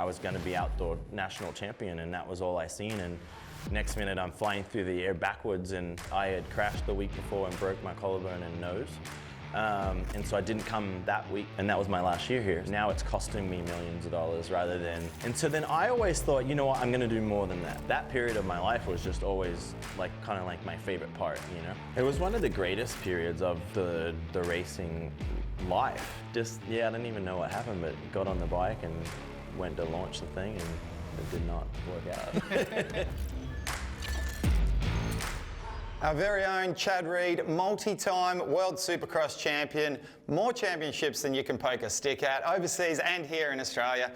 I was going to be outdoor national champion, and that was all I seen. And next minute I'm flying through the air backwards, and I had crashed the week before and broke my collarbone and nose. And so I didn't come that week, and that was my last year here. Now it's costing me millions of dollars rather than, and so then I always thought, you know what, I'm gonna do more than that. That period of my life was just always like kind of like my favorite part, you know? It was one of the greatest periods of the racing life. Just, yeah, I didn't even know what happened, but got on the bike and went to launch the thing, and it did not work out. Our very own Chad Reed, multi-time World Supercross champion, more championships than you can poke a stick at, overseas and here in Australia.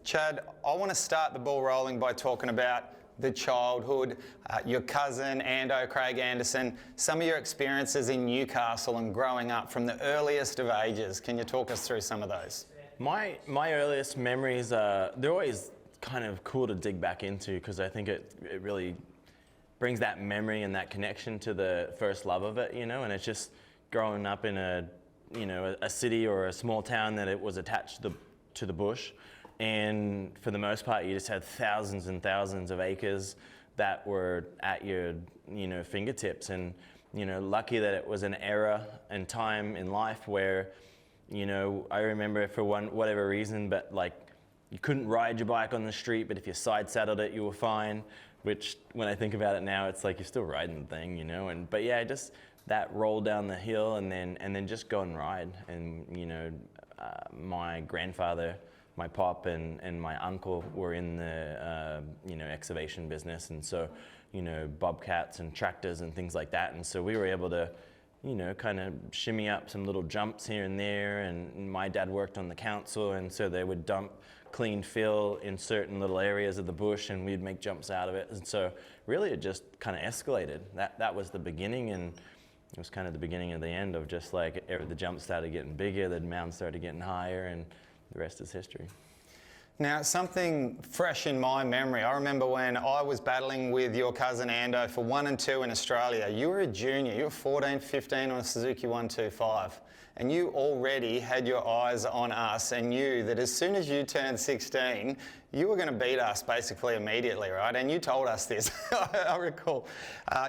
Chad, I want to start the ball rolling by talking about the childhood, your cousin Ando, Craig Anderson, some of your experiences in Newcastle and growing up from the earliest of ages. Can you talk us through some of those? My earliest memories, they're always kind of cool to dig back into, because I think it really brings that memory and that connection to the first love of it, you know. And it's just growing up in a city or a small town that it was attached to the bush, and for the most part you just had thousands and thousands of acres that were at your fingertips. And lucky that it was an era and time in life where I remember, for whatever reason, but like, you couldn't ride your bike on the street, but if you side saddled it, you were fine. Which, when I think about it now, it's like you're still riding the thing, But yeah, just that roll down the hill and then just go and ride. And my grandfather, my pop, and my uncle were in the excavation business, and so bobcats and tractors and things like that. And so we were able to kind of shimmy up some little jumps here and there. And my dad worked on the council, and so they would dump clean fill in certain little areas of the bush, and we'd make jumps out of it. And so really it just kind of escalated. That was the beginning, and it was kind of the beginning of the end of just like the jumps started getting bigger, the mounds started getting higher, and the rest is history. Now, something fresh in my memory, I remember when I was battling with your cousin Ando for 1 and 2 in Australia. You were a junior, you were 14, 15 on a Suzuki 125, and you already had your eyes on us and knew that as soon as you turned 16, you were going to beat us basically immediately, right? And you told us this, I recall.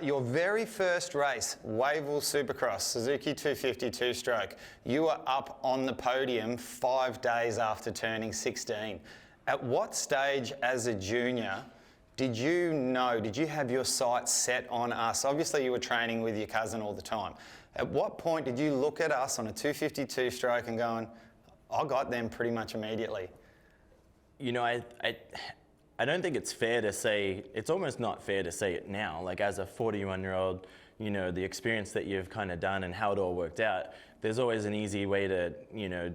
Your very first race, Wavell Supercross, Suzuki 250 two-stroke, you were up on the podium 5 days after turning 16. At what stage as a junior did you have your sights set on us? Obviously you were training with your cousin all the time. At what point did you look at us on a 252 stroke and going, I got them pretty much immediately? I don't think it's fair to say, it's almost not fair to say it now, like as a 41-year-old, the experience that you've kind of done and how it all worked out, there's always an easy way to,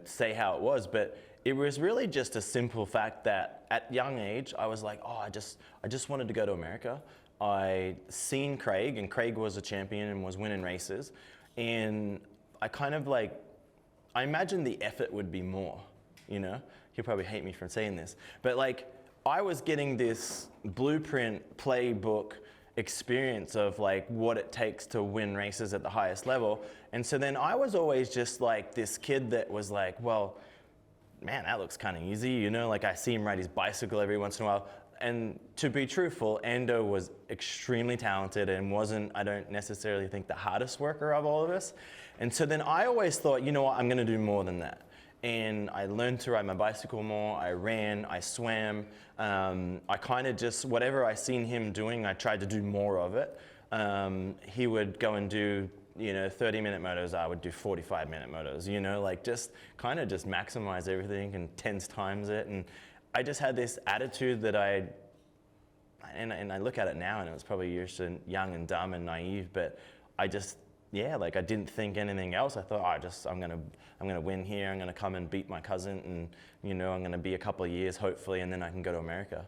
say how it was. But it was really just a simple fact that at young age, I was like, I just wanted to go to America. I seen Craig, and Craig was a champion and was winning races. And I kind of I imagined the effort would be more, He'll probably hate me for saying this, but like, I was getting this blueprint playbook experience of like what it takes to win races at the highest level. And so then I was always just like this kid that was like, well, man, that looks kind of easy, like I see him ride his bicycle every once in a while. And to be truthful, Ando was extremely talented and wasn't, I don't necessarily think, the hardest worker of all of us. And so then I always thought, you know what, I'm gonna do more than that. And I learned to ride my bicycle more, I ran, I swam. I kind of just, whatever I seen him doing, I tried to do more of it. He would go and do 30-minute motos, I would do 45-minute motos, like just kind of just maximize everything and 10 times it. And I just had this attitude that and I look at it now, and it was probably just young and dumb and naive, but I just, I didn't think anything else. I thought, I'm gonna win here. I'm gonna come and beat my cousin, and I'm gonna be a couple of years hopefully, and then I can go to America.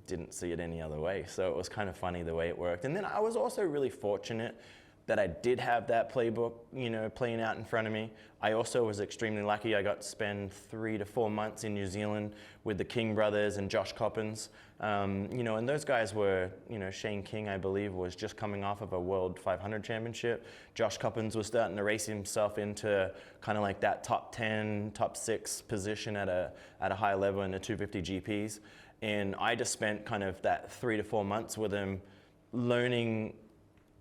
Didn't see it any other way. So it was kind of funny the way it worked. And then I was also really fortunate that I did have that playbook, you know, playing out in front of me. I also was extremely lucky. I got to spend 3 to 4 months in New Zealand with the King brothers and Josh Coppins. You know, and those guys were, you know, Shane King, I believe, was just coming off of a World 500 championship. Josh Coppins was starting to race himself into kind of like that top 10, top 6 position at a high level in the 250 GPs. And I just spent kind of that 3 to 4 months with him learning.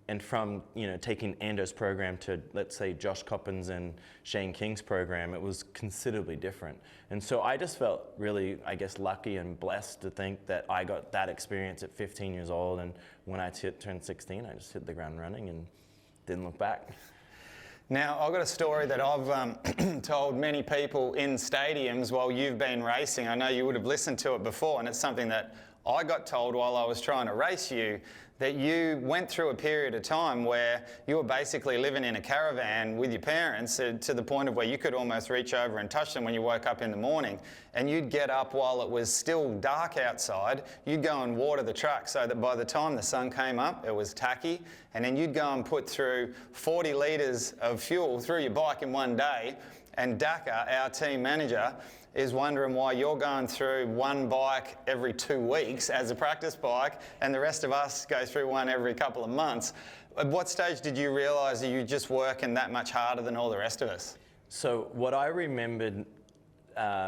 And from, you know, taking Ando's program to, let's say, Josh Coppins and Shane King's program, it was considerably different. And so I just felt really, I guess, lucky and blessed to think that I got that experience at 15 years old. And when I turned 16, I just hit the ground running and didn't look back. Now, I've got a story that I've told many people in stadiums while you've been racing. I know you would have listened to it before, and it's something that I got told while I was trying to race you, that you went through a period of time where you were basically living in a caravan with your parents to the point of where you could almost reach over and touch them when you woke up in the morning. And you'd get up while it was still dark outside, you'd go and water the truck so that by the time the sun came up, it was tacky. And then you'd go and put through 40 litres of fuel through your bike in one day. And Daka, our team manager, is wondering why you're going through one bike every 2 weeks as a practice bike and the rest of us go through one every couple of months. At what stage did you realise that you just working that much harder than all the rest of us? So what I remembered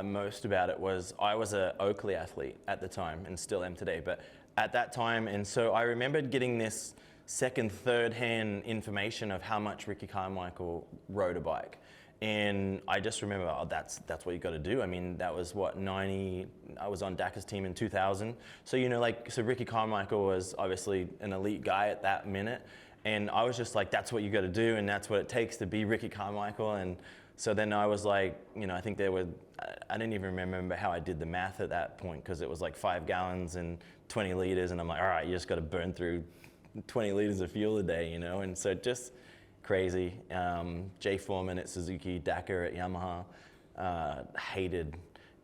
most about it was I was an Oakley athlete at the time and still am today, but at that time, and so I remembered getting this second, third hand information of how much Ricky Carmichael rode a bike. And I just remember, oh, that's what you got to do. I mean, that was what, 90, I was on Daka's team in 2000. So, you know, like, so Ricky Carmichael was obviously an elite guy at that minute. And I was just like, that's what you got to do. And that's what it takes to be Ricky Carmichael. And so then I was like, you know, I think there were, I didn't even remember how I did the math at that point, because it was like 5 gallons and 20 liters. And I'm like, all right, you just got to burn through 20 liters of fuel a day, you know? And so just crazy. Jay Foreman at Suzuki, Daka at Yamaha, hated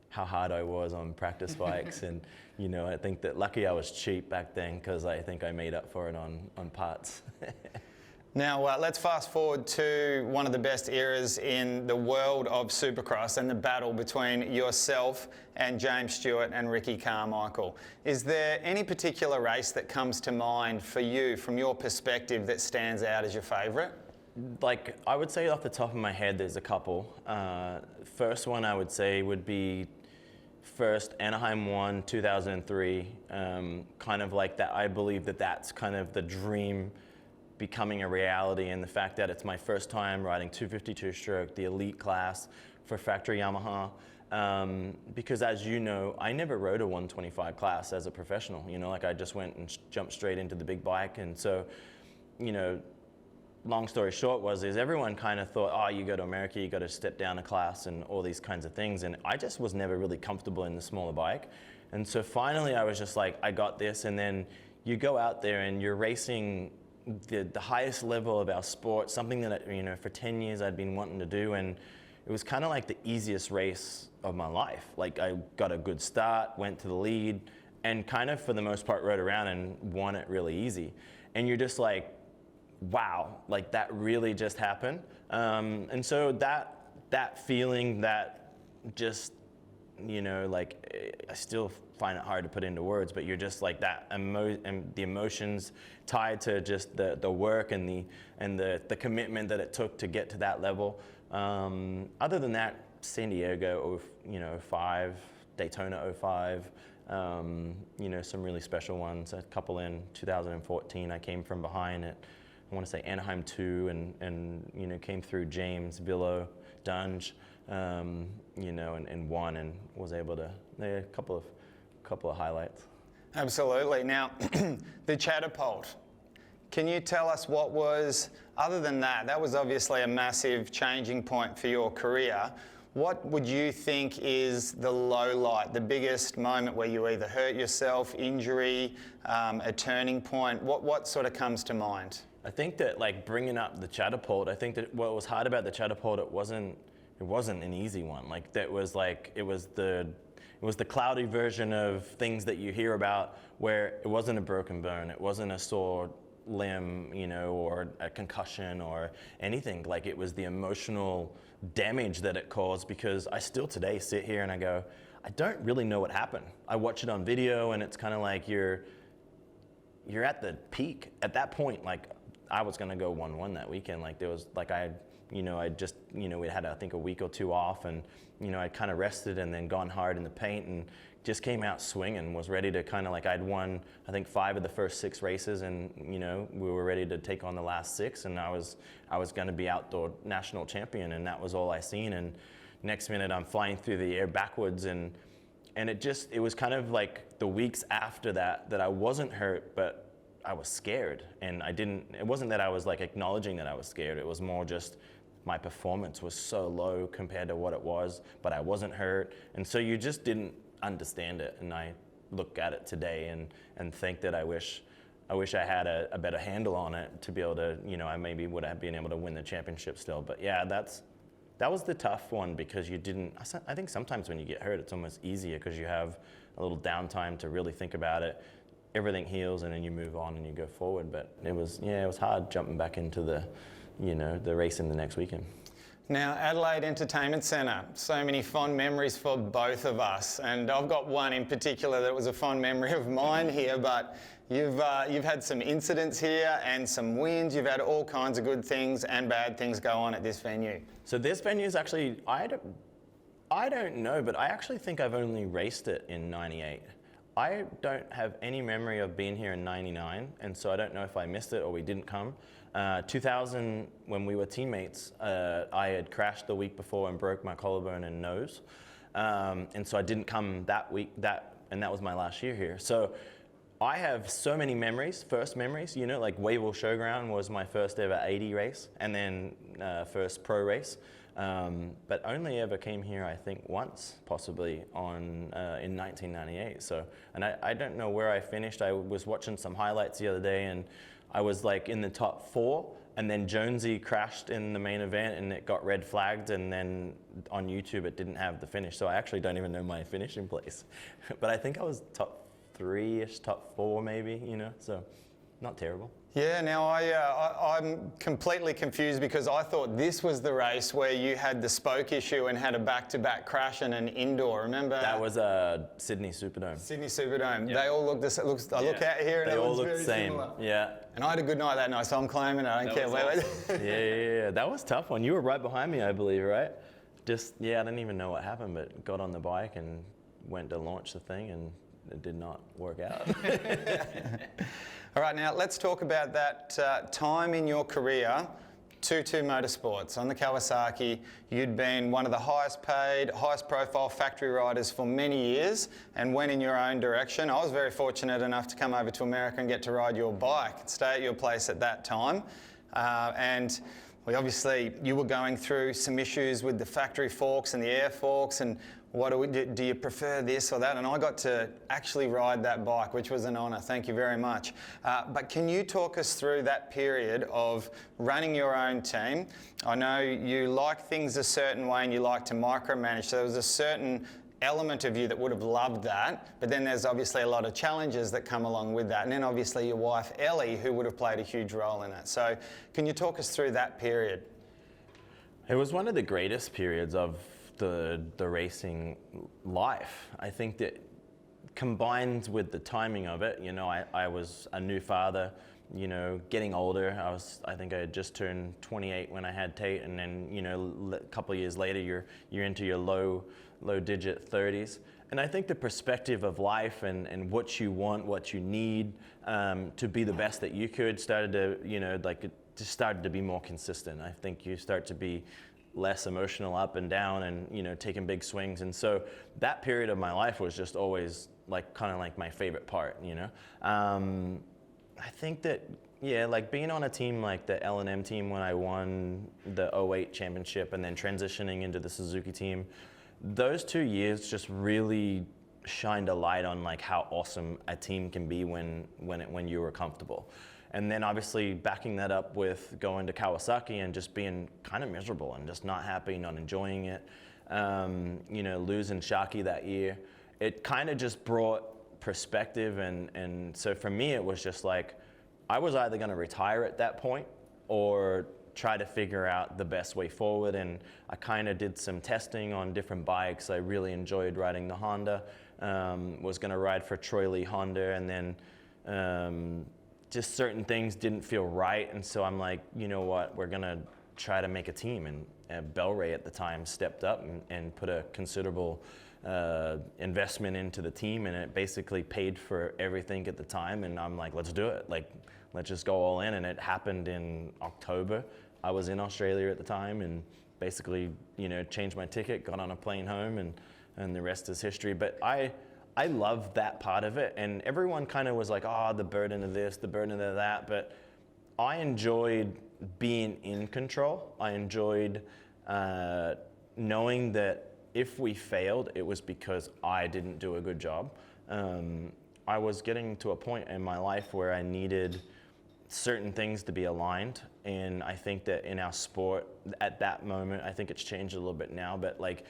how hard I was on practice bikes. And, you know, I think that lucky I was cheap back then, because I think I made up for it on parts. Now, let's fast forward to one of the best eras in the world of Supercross and the battle between yourself and James Stewart and Ricky Carmichael. Is there any particular race that comes to mind for you from your perspective that stands out as your favourite? Like, I would say off the top of my head, there's a couple. First one I would say would be first Anaheim 1, 2003. Kind of like that, I believe that that's kind of the dream becoming a reality, and the fact that it's my first time riding 252 stroke, the elite class for factory Yamaha. Because as you know, I never rode a 125 class as a professional. You know, like I just went and jumped straight into the big bike. And so, you know, long story short is everyone kind of thought, oh, you go to America, you got to step down a class and all these kinds of things. And I just was never really comfortable in the smaller bike. And so finally I was just like, I got this. And then you go out there and you're racing the highest level of our sport, something that, you know, for 10 years I'd been wanting to do. And it was kind of like the easiest race of my life. Like, I got a good start, went to the lead, and kind of for the most part rode around and won it really easy. And you're just like, wow, like that really just happened. And so that feeling, that just, you know, like, I still find it hard to put into words, but you're just like that and the emotions tied to just the work and the commitment that it took to get to that level. Other than that, San Diego, you know, 05, Daytona 05, you know, some really special ones. A couple in 2014, I came from behind at, I want to say Anaheim 2, and you know, came through James, Billow, Dunge, you know, and won, and was able to, a couple of highlights. Absolutely. Now, the catapult. Can you tell us what was, other than that was obviously a massive changing point for your career. What would you think is the low light, the biggest moment where you either hurt yourself, injury, a turning point? What sort of comes to mind? I think that, like, bringing up the catapult, I think that what was hard about the catapult, it wasn't an easy one. Like, that was like, it was the cloudy version of things that you hear about, where it wasn't a broken bone, it wasn't a sore limb, you know, or a concussion or anything. Like, it was the emotional damage that it caused, because I still today sit here and I go, I don't really know what happened. I watch it on video and it's kind of like you're at the peak. At that point, like, I was gonna go 1-1 that weekend. Like, there was, like, I just, you know, we had, I think, a week or two off, and, you know, I'd kind of rested and then gone hard in the paint and just came out swinging, was ready to kind of, like, I'd won, I think, 5 of the first 6 races, and, you know, we were ready to take on the last 6, and I was gonna be outdoor national champion, and that was all I seen. And next minute I'm flying through the air backwards, and it was kind of like the weeks after that I wasn't hurt, but I was scared. And it wasn't that I was, like, acknowledging that I was scared. It was more just my performance was so low compared to what it was, but I wasn't hurt. And so you just didn't understand it. And I look at it today and think that I wish I had a better handle on it to be able to, you know, I maybe would have been able to win the championship still. But yeah, that was the tough one, because I think sometimes when you get hurt, it's almost easier because you have a little downtime to really think about it. Everything heals and then you move on and you go forward. But it was hard jumping back into the racing the next weekend. Now, Adelaide Entertainment Centre, so many fond memories for both of us, and I've got one in particular that was a fond memory of mine here, but you've had some incidents here and some wins. You've had all kinds of good things and bad things go on at this venue. So this venue is actually, I don't know, but I actually think I've only raced it in '98. I don't have any memory of being here in '99, and so I don't know if I missed it or we didn't come. 2000, when we were teammates, I had crashed the week before and broke my collarbone and nose, and so I didn't come that week. And that was my last year here. So I have so many memories, first memories. You know, like Wavell Showground was my first ever 80 race, and then first pro race. But only ever came here, I think, once, possibly in 1998. So, and I don't know where I finished. I was watching some highlights the other day, and I was like in the top 4, and then Jonesy crashed in the main event, and it got red flagged, and then on YouTube it didn't have the finish. So I actually don't even know my finishing place. But I think I was top 3-ish, top 4 maybe, you know, so not terrible. Yeah, now I'm completely confused, because I thought this was the race where you had the spoke issue and had a back-to-back crash in an indoor. Remember? That was Sydney Superdome. Sydney Superdome. Yep. They all look the same. I look out here and they it all looks look very the same. similar. Yeah. And I had a good night that night, so I'm claiming it. I don't care. Awesome. Yeah. That was a tough one. You were right behind me, I believe, right? I didn't even know what happened, but got on the bike and went to launch the thing, and it did not work out. All right, now let's talk about that time in your career, 22 Motorsports on the Kawasaki. You'd been one of the highest paid, highest profile factory riders for many years and went in your own direction. I was very fortunate enough to come over to America and get to ride your bike and stay at your place at that time. And you were going through some issues with the factory forks and the air forks, and do you prefer this or that? And I got to actually ride that bike, which was an honour. Thank you very much. But can you talk us through that period of running your own team? I know you like things a certain way and you like to micromanage, so there was a certain element of you that would have loved that, but then there's obviously a lot of challenges that come along with that, and then obviously your wife Ellie, who would have played a huge role in it. So can you talk us through that period? It was one of the greatest periods of the racing life. I think that combined with the timing of it, you know, I was a new father, you know, getting older. I think I had just turned 28 when I had Tate, and then, you know, a couple of years later you're into your low digit 30s. And I think the perspective of life and what you want, what you need to be the best that you could started to, you know, like it just started to be more consistent. I think you start to be less emotional up and down and, you know, taking big swings. And so that period of my life was just always like kind of like my favorite part, you know. I think that, yeah, like being on a team like the L&M team when I won the '08 championship and then transitioning into the Suzuki team, those 2 years just really shined a light on like how awesome a team can be when you were comfortable. And then obviously backing that up with going to Kawasaki and just being kind of miserable and just not happy, not enjoying it. You know, losing Sharky that year, it kind of just brought perspective. And so for me, it was just like, I was either going to retire at that point or try to figure out the best way forward. And I kind of did some testing on different bikes. I really enjoyed riding the Honda. Was going to ride for Troy Lee Honda, and then just certain things didn't feel right. And so I'm like, you know what, we're going to try to make a team. And Bellray at the time stepped up and put a considerable investment into the team, and it basically paid for everything at the time. And I'm like, let's do it. Like, let's just go all in. And it happened in October. I was in Australia at the time, and basically, you know, changed my ticket, got on a plane home, and the rest is history. But I love that part of it. And everyone kind of was like, oh, the burden of this, the burden of that. But I enjoyed being in control. I enjoyed knowing that if we failed, it was because I didn't do a good job. I was getting to a point in my life where I needed certain things to be aligned. And I think that in our sport at that moment, I think it's changed a little bit now, but like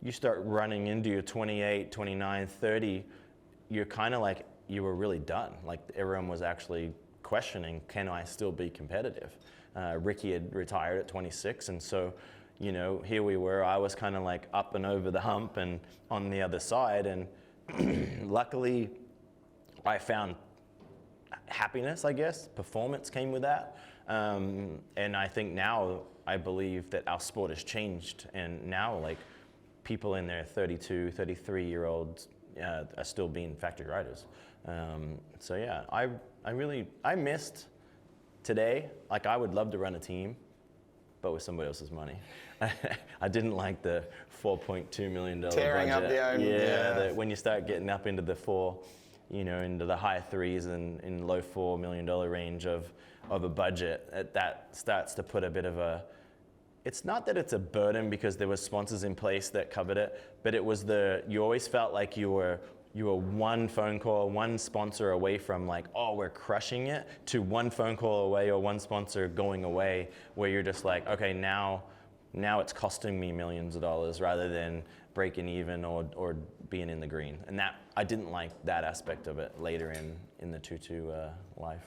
you start running into your 28, 29, 30, you're kind of like, you were really done. Like everyone was actually questioning, can I still be competitive? Ricky had retired at 26, and so, you know, here we were. I was kind of like up and over the hump and on the other side, and luckily I found happiness, I guess. Performance came with that. And I think now I believe that our sport has changed, and now like people in their 32, 33-year-olds are still being factory riders. So yeah, I missed today. Like I would love to run a team, but with somebody else's money. I didn't like the $4.2 million tearing budget. up the own. Yeah. When you start getting up into the into the high threes and in low $4 million range of a budget, that starts to put a bit of a. It's not that it's a burden because there was sponsors in place that covered it, but it was you always felt like you were one phone call, one sponsor away from like, oh, we're crushing it, to one phone call away or one sponsor going away, where you're just like, okay, now it's costing me millions of dollars rather than breaking even or being in the green. And that, I didn't like that aspect of it later in the 2-2 life.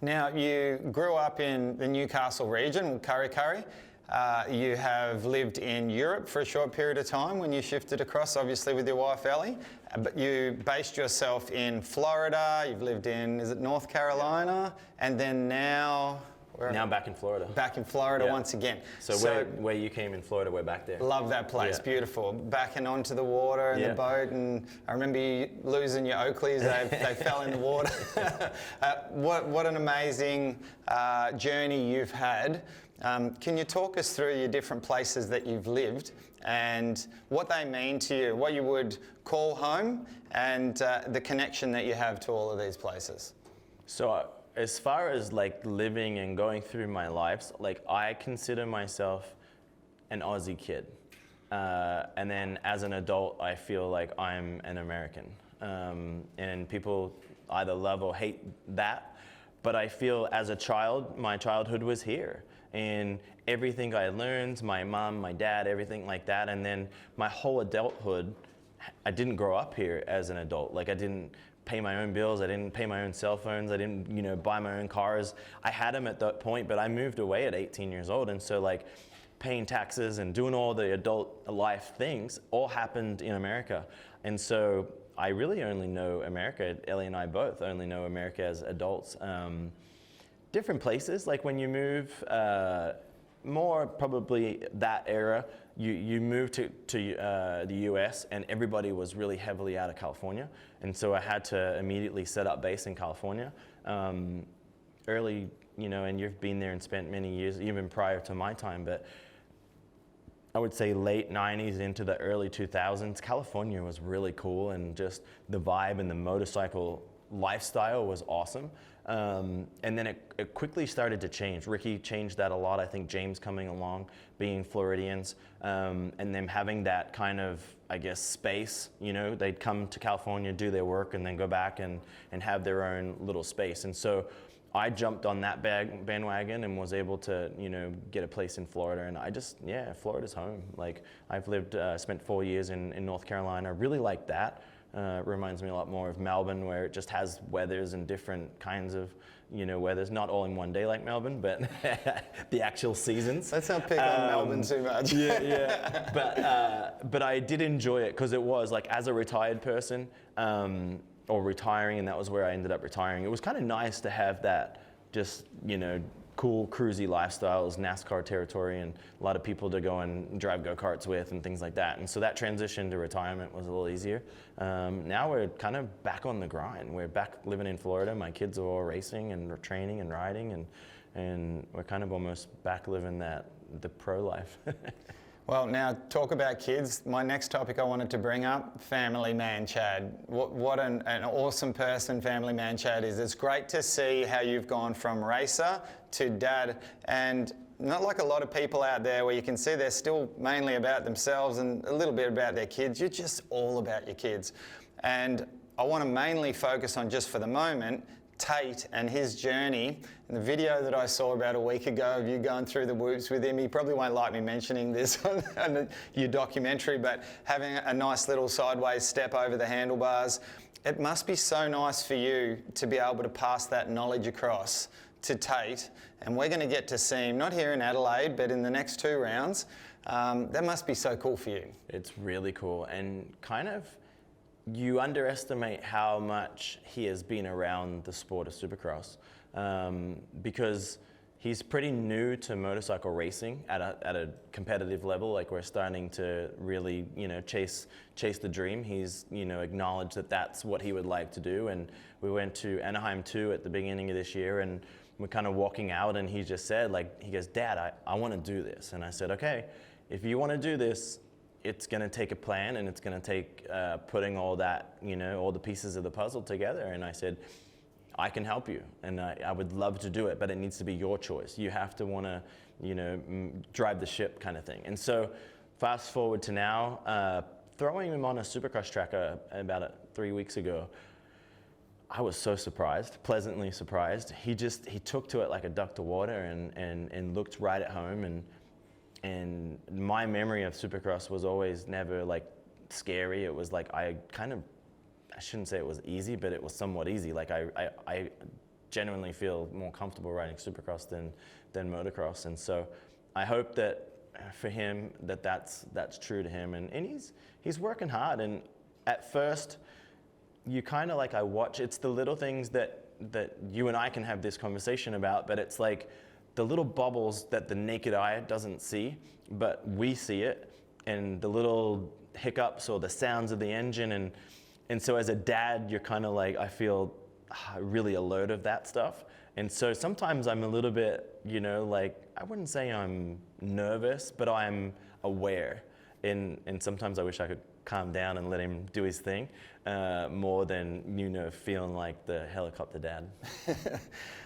Now, you grew up in the Newcastle region, Kurri Kurri. You have lived in Europe for a short period of time when you shifted across, obviously with your wife Ellie, but you based yourself in Florida. You've lived in, is it North Carolina? And then now... Now back in Florida. Back in Florida once again. So where you came in Florida, we're back there. Love that place, beautiful. Back and onto the water and the boat, and I remember you losing your Oakleys, they fell in the water. What an amazing journey you've had. Can you talk us through your different places that you've lived and what they mean to you, what you would call home, and the connection that you have to all of these places? So as far as like living and going through my lives, like I consider myself an Aussie kid. And then as an adult, I feel like I'm an American. And people either love or hate that. But I feel as a child, my childhood was here. And everything I learned, my mom, my dad, everything like that. And then my whole adulthood, I didn't grow up here as an adult. Like I didn't pay my own bills, I didn't pay my own cell phones, I didn't, buy my own cars. I had them at that point, but I moved away at 18 years old. And so like paying taxes and doing all the adult life things all happened in America. And so I really only know America. Ellie and I both only know America as adults. Different places, like when you move, more probably that era, you move to the US, and everybody was really heavily out of California. And so I had to immediately set up base in California. Early, and you've been there and spent many years, even prior to my time, but I would say late 90s into the early 2000s, California was really cool, and just the vibe and the motorcycle lifestyle was awesome. And then it quickly started to change. Ricky changed that a lot. I think James coming along, being Floridians, and them having that kind of, I guess, space. They'd come to California, do their work, and then go back and have their own little space. And so I jumped on that bandwagon and was able to, get a place in Florida. And I just, Florida's home. Like I've lived, spent 4 years in North Carolina. Really like that. Reminds me a lot more of Melbourne, where it just has weathers and different kinds of, weathers, not all in one day like Melbourne, but the actual seasons. Let's not pick on Melbourne too much. Yeah. But I did enjoy it because it was like, as a retired person, or retiring, and that was where I ended up retiring. It was kind of nice to have that, just, cool cruisy lifestyles, NASCAR territory, and a lot of people to go and drive go-karts with and things like that. And so that transition to retirement was a little easier. Now we're kind of back on the grind. We're back living in Florida. My kids are all racing and training and riding, and we're kind of almost back living the pro life. Well, now talk about kids. My next topic I wanted to bring up, family man Chad. What an awesome person family man Chad is. It's great to see how you've gone from racer to dad, and not like a lot of people out there where you can see they're still mainly about themselves and a little bit about their kids. You're just all about your kids. And I want to mainly focus on, just for the moment, Tate and his journey. And the video that I saw about a week ago of you going through the whoops with him, he probably won't like me mentioning this on your documentary, but having a nice little sideways step over the handlebars. It must be so nice for you to be able to pass that knowledge across to Tate, and we're going to get to see him, not here in Adelaide, but in the next 2 rounds. That must be so cool for you. It's really cool, and kind of, you underestimate how much he has been around the sport of Supercross, because he's pretty new to motorcycle racing at a competitive level. Like, we're starting to really, chase the dream. He's, acknowledged that that's what he would like to do. And we went to Anaheim 2 at the beginning of this year, and we're kind of walking out, and he just said, he goes, "Dad, I want to do this." And I said, "Okay, if you want to do this, it's going to take a plan, and it's going to take putting all that, all the pieces of the puzzle together." And I said, "I can help you, and I would love to do it, but it needs to be your choice. You have to want to, drive the ship," kind of thing. And so fast forward to now, throwing him on a Supercross track about 3 weeks ago, I was so surprised, pleasantly surprised. He took to it like a duck to water, and looked right at home. And my memory of Supercross was always never like scary. It was like, I shouldn't say it was easy, but it was somewhat easy. Like, I genuinely feel more comfortable riding Supercross than motocross. And so I hope that for him, that's true to him. And he's working hard. And at first, you kind of I watch, it's the little things that you and I can have this conversation about, but it's like the little bubbles that the naked eye doesn't see, but we see it, and the little hiccups or the sounds of the engine. And so as a dad, you're kind of I feel really alert of that stuff. And so sometimes I'm a little bit, I wouldn't say I'm nervous, but I'm aware. And sometimes I wish I could calm down and let him do his thing, more than, feeling like the helicopter dad.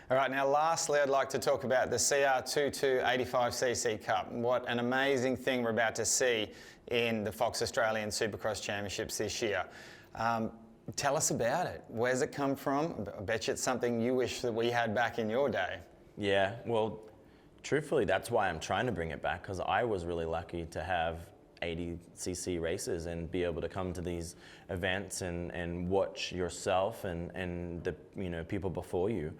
All right, now lastly, I'd like to talk about the CR22 85cc Cup. What an amazing thing we're about to see in the Fox Australian Supercross Championships this year. Tell us about it. Where's it come from? I bet you it's something you wish that we had back in your day. Yeah, well, truthfully, that's why I'm trying to bring it back, because I was really lucky to have 80cc races and be able to come to these events and watch yourself and the people before you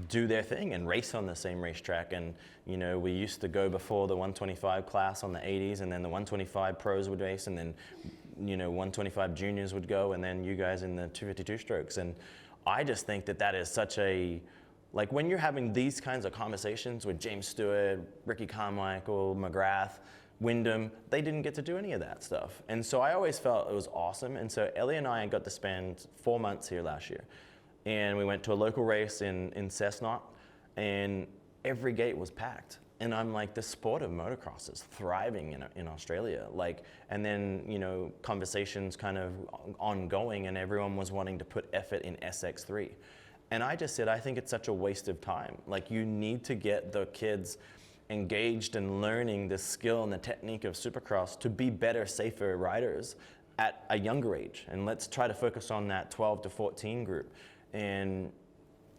do their thing and race on the same racetrack. And we used to go before the 125 class on the 80s, and then the 125 pros would race, and then 125 juniors would go, and then you guys in the 252 strokes. And I just think that is such a, when you're having these kinds of conversations with James Stewart, Ricky Carmichael, McGrath, Wyndham, they didn't get to do any of that stuff. And so I always felt it was awesome. And so Ellie and I got to spend 4 months here last year. And we went to a local race in Cessnock, and every gate was packed. And I'm like, the sport of motocross is thriving in Australia. And then, conversations kind of ongoing, and everyone was wanting to put effort in SX3. And I just said, I think it's such a waste of time. You need to get the kids engaged in learning the skill and the technique of Supercross to be better, safer riders at a younger age. And let's try to focus on that 12 to 14 group. And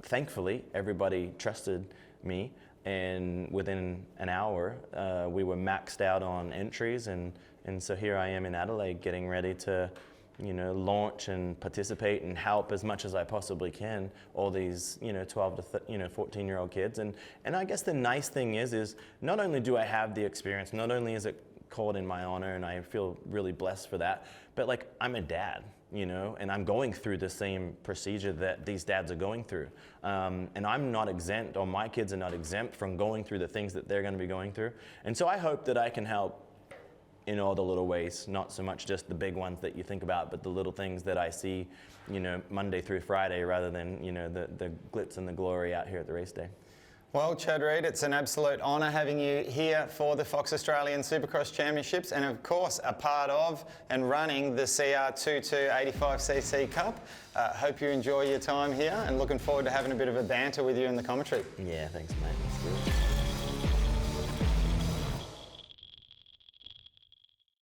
thankfully, everybody trusted me. And within an hour, we were maxed out on entries, and And so here I am in Adelaide getting ready to, you know, launch and participate and help as much as I possibly can all these, you know, 12 to 14-year-old kids. And I guess the nice thing is not only do I have the experience, not only is it called in my honor and I feel really blessed for that, but like I'm a dad, you know, and I'm going through the same procedure that these dads are going through. And I'm not exempt, or my kids are not exempt from going through the things that they're going to be going through. And so I hope that I can help in all the little ways, not so much just the big ones that you think about, but the little things that I see, you know, Monday through Friday, rather than, you know, the glitz and the glory out here at the race day. Well, Chad Reed, it's an absolute honour having you here for the Fox Australian Supercross Championships, and of course a part of and running the CR22 85cc Cup. Hope you enjoy your time here, and looking forward to having a bit of a banter with you in the commentary. Yeah, thanks, mate. That's good.